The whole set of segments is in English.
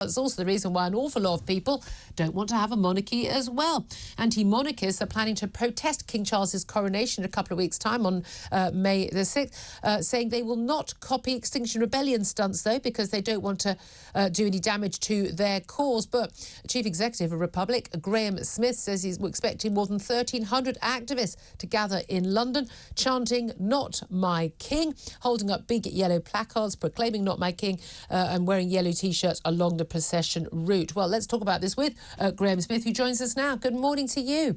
That's also the reason why an awful lot of people don't want to have a monarchy as well. Anti-monarchists are planning to protest King Charles's coronation in a couple of weeks' time on May the 6th, saying they will not copy Extinction Rebellion stunts, though, because they don't want to do any damage to their cause. But Chief Executive of Republic, Graham Smith, says he's expecting more than 1,300 activists to gather in London, chanting "Not My King," holding up big yellow placards proclaiming "Not My King" and wearing yellow T-shirts along the procession route. Well, let's talk about this with Graham Smith, who joins us now. Good morning to you.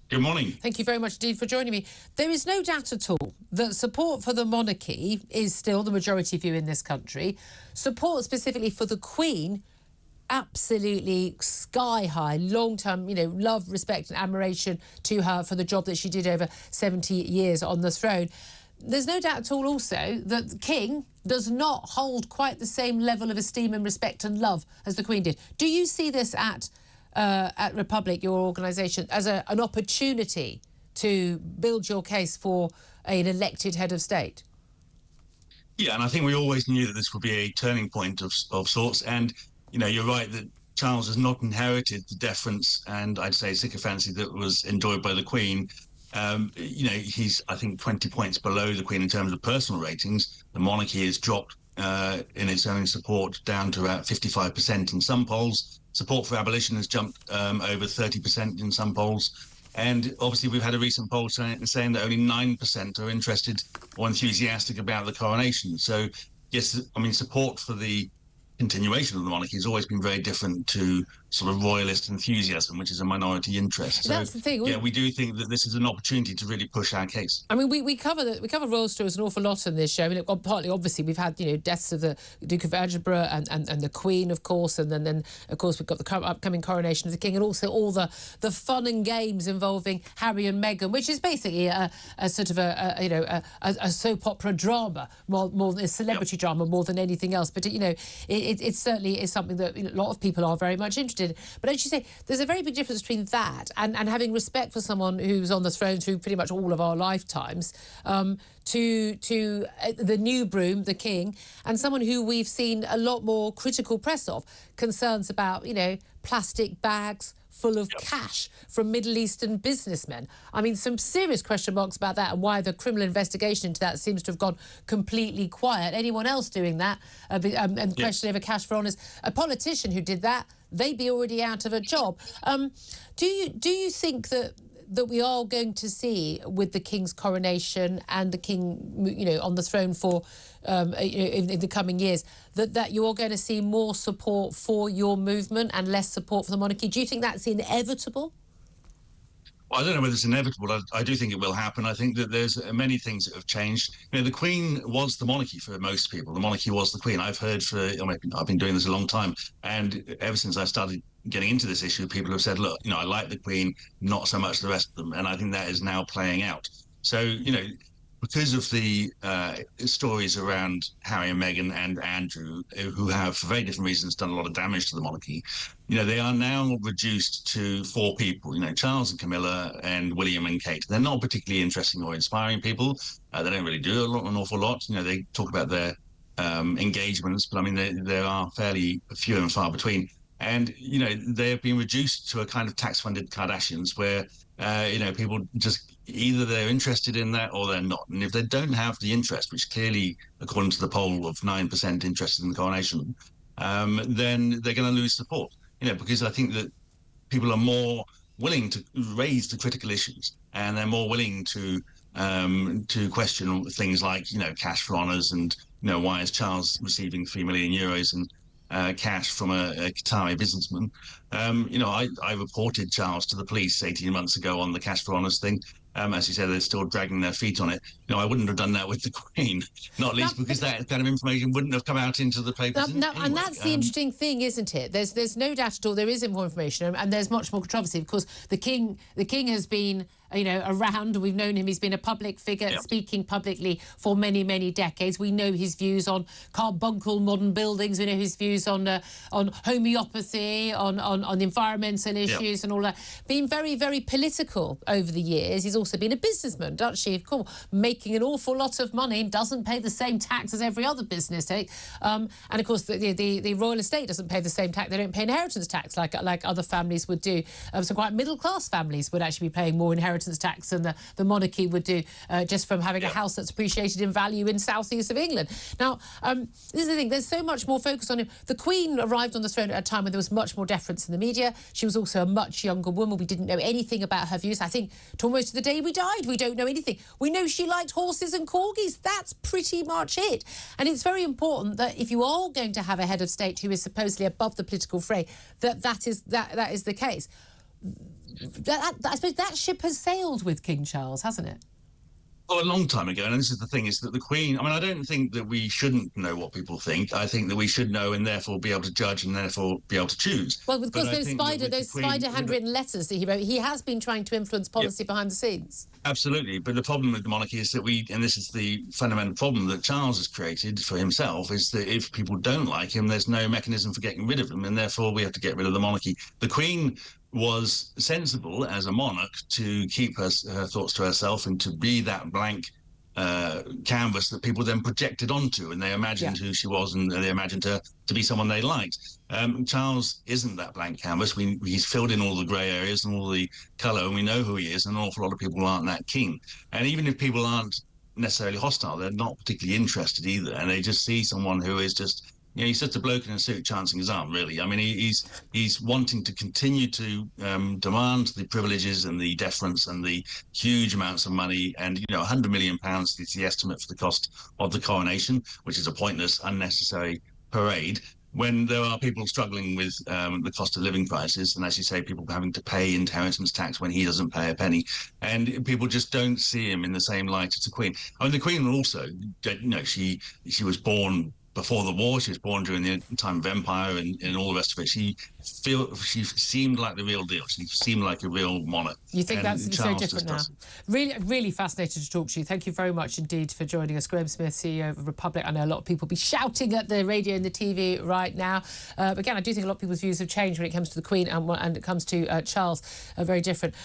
Good morning. Thank you very much indeed for joining me. There is no doubt at all that support for the monarchy is still the majority view in this country. Support specifically for the Queen, absolutely sky high, long-term, love, respect and admiration to her for the job that she did over 70 years on the throne. There's no doubt at all also that the King does not hold quite the same level of esteem and respect and love as the Queen did. Do you see this at Republic, your organisation, as an opportunity to build your case for an elected head of state? Yeah, and I think we always knew that this would be a turning point of sorts. And, you're right that Charles has not inherited the deference and I'd say sycophancy that was enjoyed by the Queen. He's, I think, 20 points below the Queen in terms of personal ratings. The monarchy has dropped in its own support down to about 55% in some polls. Support for abolition has jumped over 30% in some polls. And obviously, we've had a recent poll saying that only 9% are interested or enthusiastic about the coronation. So, yes, I mean, support for the continuation of the monarchy has always been very different to sort of royalist enthusiasm, which is a minority interest. So, that's the thing. Yeah, we do think that this is an opportunity to really push our case. I mean, we cover royal stories an awful lot on this show. I mean, partly, obviously, we've had deaths of the Duke of Edinburgh and the Queen, of course, and then of course we've got the upcoming coronation of the King, and also all the fun and games involving Harry and Meghan, which is basically a sort of a soap opera drama, more than a celebrity drama, more than anything else. But it certainly is something that a lot of people are very much interested in. But as you say, there's a very big difference between that and having respect for someone who's on the throne through pretty much all of our lifetimes, to the new broom, the King, and someone who we've seen a lot more critical press of, concerns about, plastic bags full of cash from Middle Eastern businessmen. I mean, some serious question marks about that and why the criminal investigation into that seems to have gone completely quiet. Anyone else doing that and question over cash for honours, a politician who did that, they'd be already out of a job. Do you think that we are going to see with the King's coronation and the King, on the throne for in the coming years, that you are going to see more support for your movement and less support for the monarchy? Do you think that's inevitable? Well, I don't know whether it's inevitable. I do think it will happen. I think that there's many things that have changed. The Queen was the monarchy for most people. The monarchy was the Queen. I've been doing this a long time, and ever since I started getting into this issue, people have said, look, I like the Queen, not so much the rest of them. And I think that is now playing out. So, because of the stories around Harry and Meghan and Andrew, who have, for very different reasons, done a lot of damage to the monarchy, they are now reduced to 4 people, Charles and Camilla and William and Kate. They're not particularly interesting or inspiring people. They don't really do an awful lot. They talk about their engagements, but I mean, there are fairly few and far between. And, they have been reduced to a kind of tax-funded Kardashians where, people just either they're interested in that or they're not. And if they don't have the interest, which clearly, according to the poll of 9% interested in the coronation, then they're going to lose support, because I think that people are more willing to raise the critical issues and they're more willing to question things like, cash for honours and, why is Charles receiving €3 million and cash from a Qatari businessman. I reported Charles to the police 18 months ago on the cash for honours thing. As you said, they're still dragging their feet on it. I wouldn't have done that with the Queen, not least because that kind of information wouldn't have come out into the papers anyway. And that's the interesting thing, isn't it? There's no doubt at all there is more information, and there's much more controversy because the King has been around. We've known him. He's been a public figure, speaking publicly for many, many decades. We know his views on carbuncle modern buildings. We know his views on homeopathy, on environmental issues and all that. Been very, very political over the years. He's also been a businessman, doesn't she? Of course, making an awful lot of money, doesn't pay the same tax as every other business. And of course, the royal estate doesn't pay the same tax. They don't pay inheritance tax like other families would do. So quite middle-class families would actually be paying more inheritance tax than the monarchy would do just from having a house that's appreciated in value in southeast of England. Now, this is the thing. There's so much more focus on him. The Queen arrived on the throne at a time when there was much more deference in the media. She was also a much younger woman. We didn't know anything about her views. I think to almost to the day we died, we don't know anything. We know she liked horses and corgis. That's pretty much it. And it's very important that if you are going to have a head of state who is supposedly above the political fray, that is the case. I suppose that ship has sailed with King Charles, hasn't it? Well, a long time ago, and this is the thing, is that the Queen, I mean, I don't think that we shouldn't know what people think. I think that we should know and therefore be able to judge and therefore be able to choose. Well, because those spider handwritten letters that he wrote, he has been trying to influence policy behind the scenes. Absolutely. But the problem with the monarchy is that and this is the fundamental problem that Charles has created for himself, is that if people don't like him, there's no mechanism for getting rid of him, and therefore we have to get rid of the monarchy. The Queen was sensible as a monarch to keep her thoughts to herself and to be that blank canvas that people then projected onto, and they imagined who she was, and they imagined her to be someone they liked. Charles isn't that blank canvas. He's filled in all the grey areas and all the colour, and we know who he is, and an awful lot of people aren't that keen. And even if people aren't necessarily hostile, they're not particularly interested either, and they just see someone who is just, he's just a bloke in a suit chancing his arm, really. I mean, he's wanting to continue to demand the privileges and the deference and the huge amounts of money. And, £100 million is the estimate for the cost of the coronation, which is a pointless, unnecessary parade, when there are people struggling with the cost of living crisis, and as you say, people having to pay inheritance tax when he doesn't pay a penny, and people just don't see him in the same light as the Queen. I mean, the Queen also, she was born before the war. She was born during the time of empire and all the rest of it. She seemed like the real deal. She seemed like a real monarch. You think that's so different now? Really, really fascinated to talk to you. Thank you very much indeed for joining us. Graham Smith, CEO of Republic. I know a lot of people be shouting at the radio and the TV right now. Again, I do think a lot of people's views have changed when it comes to the Queen and when it comes to Charles. Very different.